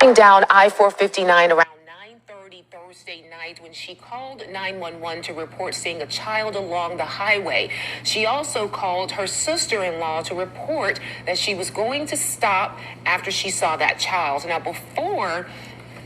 driving down I-459 around 9:30 Thursday night when she called 911 to report seeing a child along the highway. She also called her sister-in-law to report that she was going to stop after she saw that child. Now, before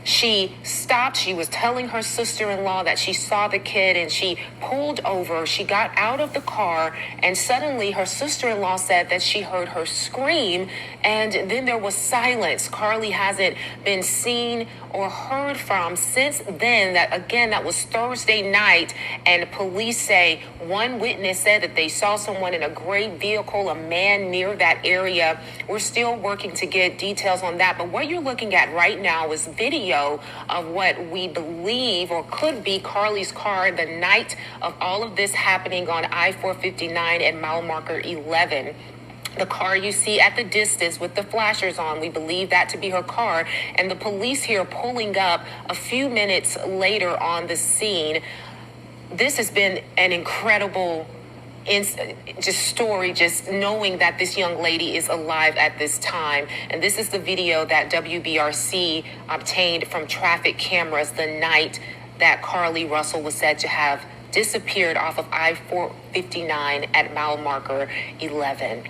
she stopped, she was telling her sister-in-law that she saw the kid, and she pulled over. She got out of the car, and suddenly her sister-in-law said that she heard her scream, and then there was silence. Carlee hasn't been seen or heard from since then. That was Thursday night, and police say one witness said that they saw someone in a gray vehicle, a man near that area. We're still working to get details on that, but what you're looking at right now is video of what we believe or could be Carlee's car the night of all of this happening on I-459 at mile marker 11. The car you see at the distance with the flashers on, we believe that to be her car. And the police here pulling up a few minutes later on the scene. This has been an incredible story, just knowing that this young lady is alive at this time. And this is the video that WBRC obtained from traffic cameras the night that Carlee Russell was said to have disappeared off of I-459 at mile marker 11.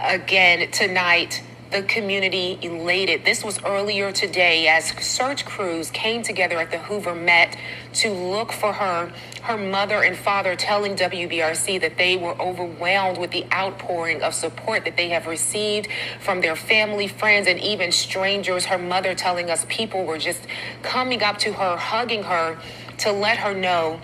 Again, tonight, the community elated. This was earlier today as search crews came together at the Hoover Met to look for her. Her mother and father telling WBRC that they were overwhelmed with the outpouring of support that they have received from their family, friends, and even strangers. Her mother telling us people were just coming up to her, hugging her to let her know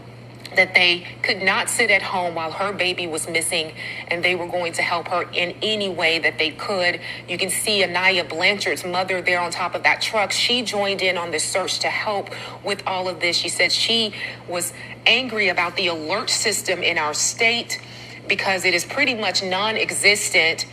that they could not sit at home while her baby was missing, and they were going to help her in any way that they could. You can see Anaya Blanchard's mother there on top of that truck. She joined in on the search to help with all of this. She said she was angry about the alert system in our state because it is pretty much non-existent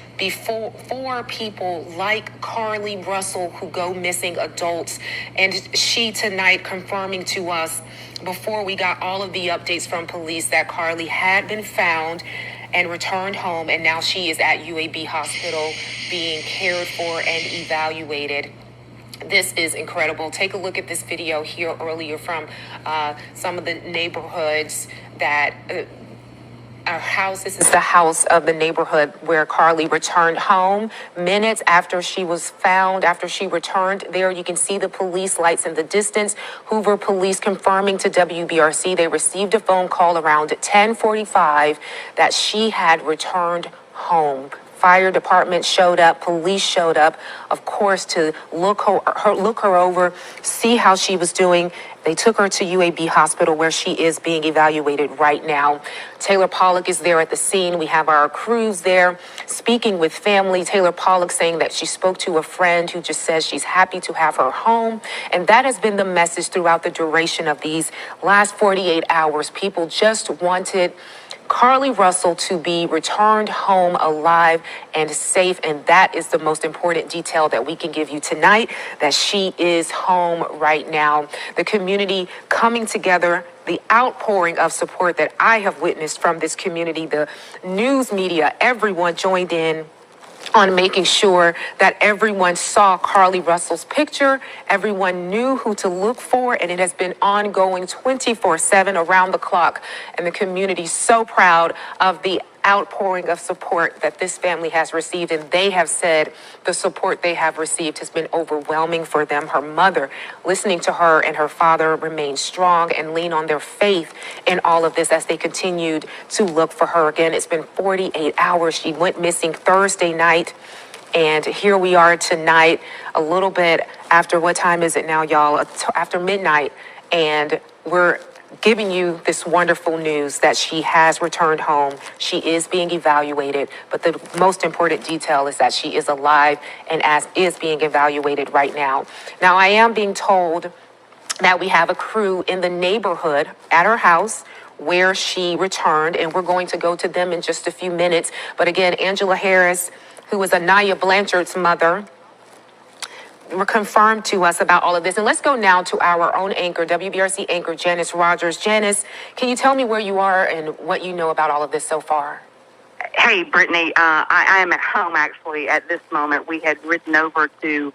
for people like Carlee Russell who go missing, adults. And she tonight confirming to us, before we got all of the updates from police, that Carlee had been found and returned home, and now she is at UAB Hospital being cared for and evaluated. This is incredible. Take a look at this video here earlier from some of the neighborhoods that our house. This is the house of the neighborhood where Carlee returned home. Minutes after she was found, after she returned there, you can see the police lights in the distance. Hoover police confirming to WBRC they received a phone call around 10:45 that she had returned home. Fire department showed up, police showed up, of course, to look her over, see how she was doing. They took her to UAB Hospital where she is being evaluated right now. Taylor Pollock is there at the scene. We have our crews there speaking with family. Taylor Pollock saying that she spoke to a friend who just says she's happy to have her home. And that has been the message throughout the duration of these last 48 hours. People just wanted Carlee Russell to be returned home alive and safe, and that is the most important detail that we can give you tonight, that she is home right now. The community coming together, the outpouring of support that I have witnessed from this community, the news media, everyone joined in on making sure that everyone saw Carlee Russell's picture, everyone knew who to look for, and it has been ongoing 24/7 around the clock. And the community so proud of the outpouring of support that this family has received, and they have said the support they have received has been overwhelming for them. Her mother, listening to her and her father remain strong and lean on their faith in all of this as they continued to look for her. Again, it's been 48 hours. She went missing Thursday night, and here we are tonight, a little bit after, what time is it now, y'all? After midnight, and we're giving you this wonderful news that she has returned home. She is being evaluated, but the most important detail is that she is alive and is being evaluated right now. Now, I am being told that we have a crew in the neighborhood at her house where she returned, and we're going to go to them in just a few minutes. But again, Angela Harris, who is Anaya Blanchard's mother, were confirmed to us about all of this. And let's go now to our own anchor, WBRC anchor, Janice Rogers. Janice, can you tell me where you are and what you know about all of this so far? Hey, Brittany, I am at home, actually, at this moment. We had ridden over to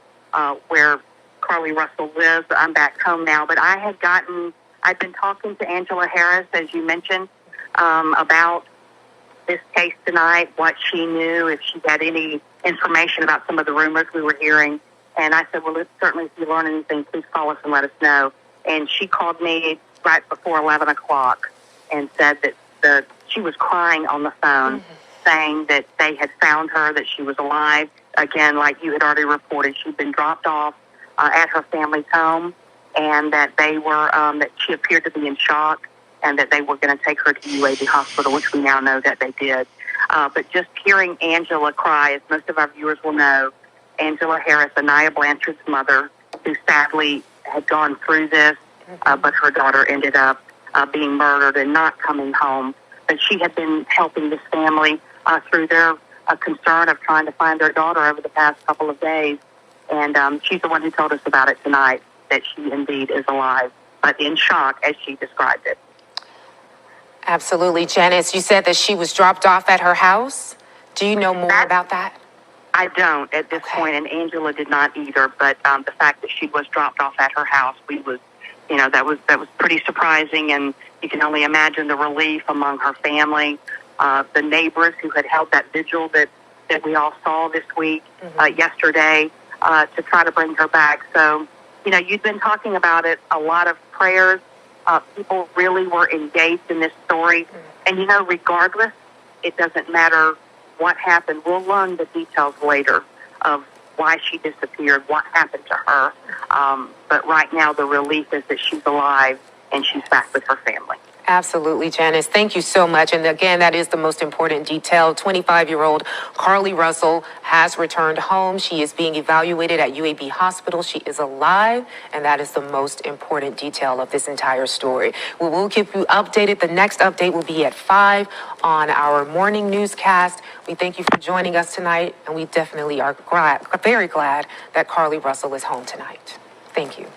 where Carlee Russell lives. I'm back home now, but I'd been talking to Angela Harris, as you mentioned, about this case tonight, what she knew, if she had any information about some of the rumors we were hearing. And I said, well, certainly if you learn anything, please call us and let us know. And she called me right before 11 o'clock and said that she was crying on the phone, saying that they had found her, that she was alive. Again, like you had already reported, she'd been dropped off at her family's home, and that that she appeared to be in shock, and that they were going to take her to UAB Hospital, which we now know that they did. But just hearing Angela cry, as most of our viewers will know, Angela Harris, Anaya Blanchard's mother, who sadly had gone through this, but her daughter ended up being murdered and not coming home. But she had been helping this family through their concern of trying to find their daughter over the past couple of days. And she's the one who told us about it tonight, that she indeed is alive, but in shock, as she described it. Absolutely. Janice, you said that she was dropped off at her house. Do you know more about that? I don't at this point, and Angela did not either. But the fact that she was dropped off at her house, that was pretty surprising, and you can only imagine the relief among her family, the neighbors who had held that vigil that we all saw this week, yesterday, to try to bring her back. So, you'd been talking about it, a lot of prayers. People really were engaged in this story. And, regardless, it doesn't matter what happened. We'll learn the details later of why she disappeared, what happened to her. But right now, the relief is that she's alive and she's back with her family. Absolutely, Janice. Thank you so much. And again, that is the most important detail. 25-year-old Carlee Russell has returned home. She is being evaluated at UAB Hospital. She is alive, and that is the most important detail of this entire story. We will keep you updated. The next update will be at 5 on our morning newscast. We thank you for joining us tonight, and we definitely are very glad that Carlee Russell is home tonight. Thank you.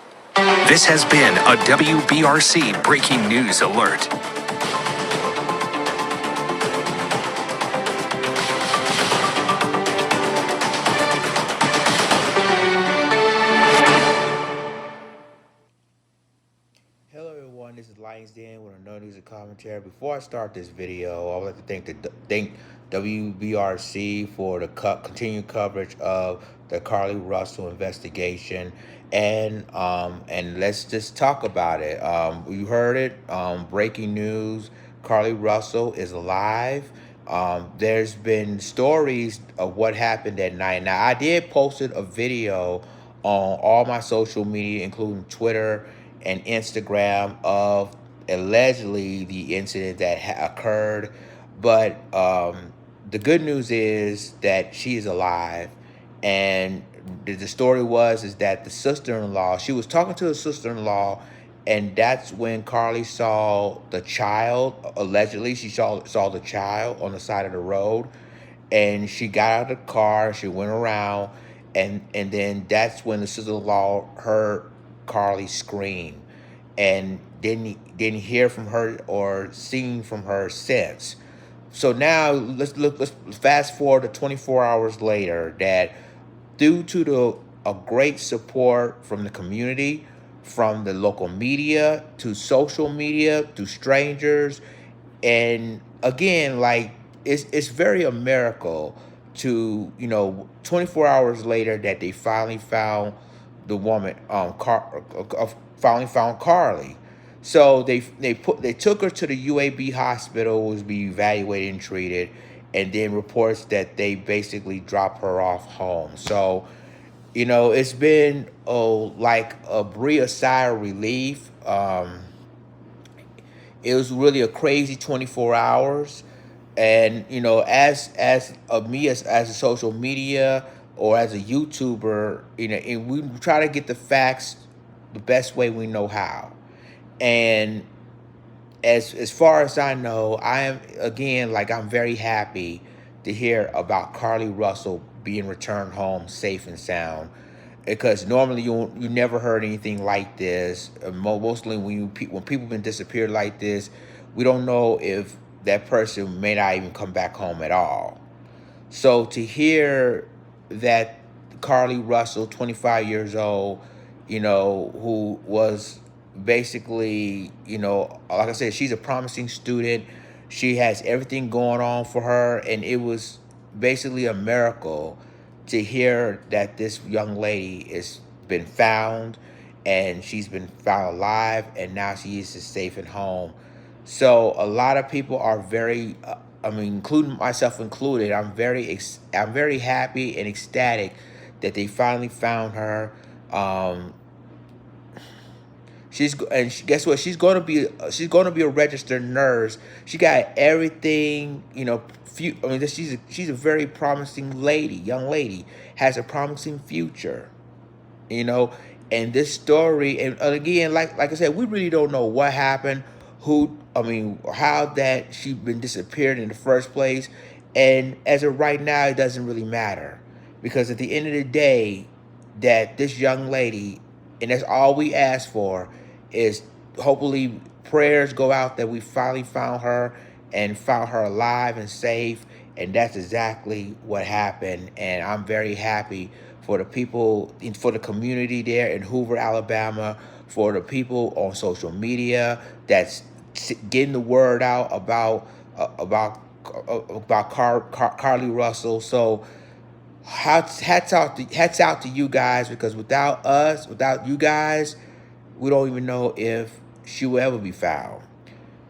This has been a WBRC Breaking News Alert. Hello everyone, this is Lions Den with another news and commentary. Before I start this video, I would like to thank WBRC for the continued coverage of the Carlee Russell investigation, and let's just talk about it. You heard it, breaking news: Carlee Russell is alive. There's been stories of what happened that night. Now, I did posted a video on all my social media, including Twitter and Instagram, of allegedly the incident that occurred. But the good news is that she is alive. And the story is that the sister-in-law, she was talking to the sister-in-law, and that's when Carlee saw the child. Allegedly, she saw the child on the side of the road, and she got out of the car, she went around, and then that's when the sister-in-law heard Carlee scream, and didn't hear from her or seen from her since. So now let's fast forward to 24 hours later, that due to a great support from the community, from the local media, to social media, to strangers, and again, like, it's very a miracle to 24 hours later that they finally found the woman, finally found Carlee. So they took her to the UAB hospital, was being evaluated and treated, and then reports that they basically dropped her off home. So, it's been like a breath of sigh of relief. It was really a crazy 24 hours. And, as me as a social media or as a YouTuber, and we try to get the facts the best way we know how. And as far as I know, I am, again, like, I'm very happy to hear about Carlee Russell being returned home safe and sound, because normally you never heard anything like this. Mostly when people been disappeared like this, we don't know if that person may not even come back home at all. So to hear that Carlee Russell, 25 years old, who was basically, like I said, she's a promising student. She has everything going on for her, and it was basically a miracle to hear that this young lady has been found, and she's been found alive, and now she is safe at home. So a lot of people are very, including myself included, I'm very happy and ecstatic that they finally found her. Um, guess what? She's going to be a registered nurse. She got everything. She's a very promising lady, young lady, has a promising future. you know and this story, and again, like I said, we really don't know what happened, how that she been disappeared in the first place. And as of right now, it doesn't really matter, because at the end of the day, that this young lady, and that's all we ask for, is hopefully prayers go out that we finally found her, and found her alive and safe. And that's exactly what happened. And I'm very happy for the people, for the community there in Hoover, Alabama, for the people on social media that's getting the word out about Carlee Russell. So hats out to you guys, because without us, without you guys, we don't even know if she will ever be found.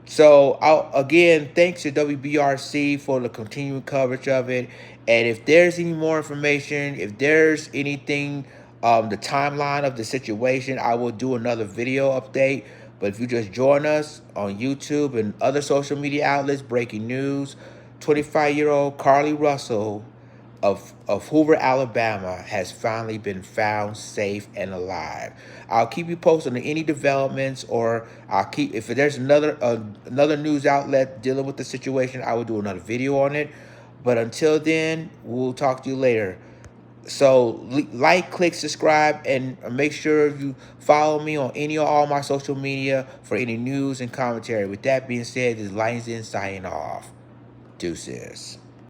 So, again, thanks to WBRC for the continuing coverage of it. And if there's any more information, if there's anything, the timeline of the situation, I will do another video update. But if you just join us on YouTube and other social media outlets, breaking news, 25-year-old Carlee Russell of Hoover, Alabama, has finally been found safe and alive. I'll keep you posted on any developments, or if there's another news outlet dealing with the situation, I will do another video on it. But until then, we'll talk to you later. So like, click, subscribe, and make sure you follow me on any or all my social media for any news and commentary. With that being said, this is Lions In signing off. Deuces.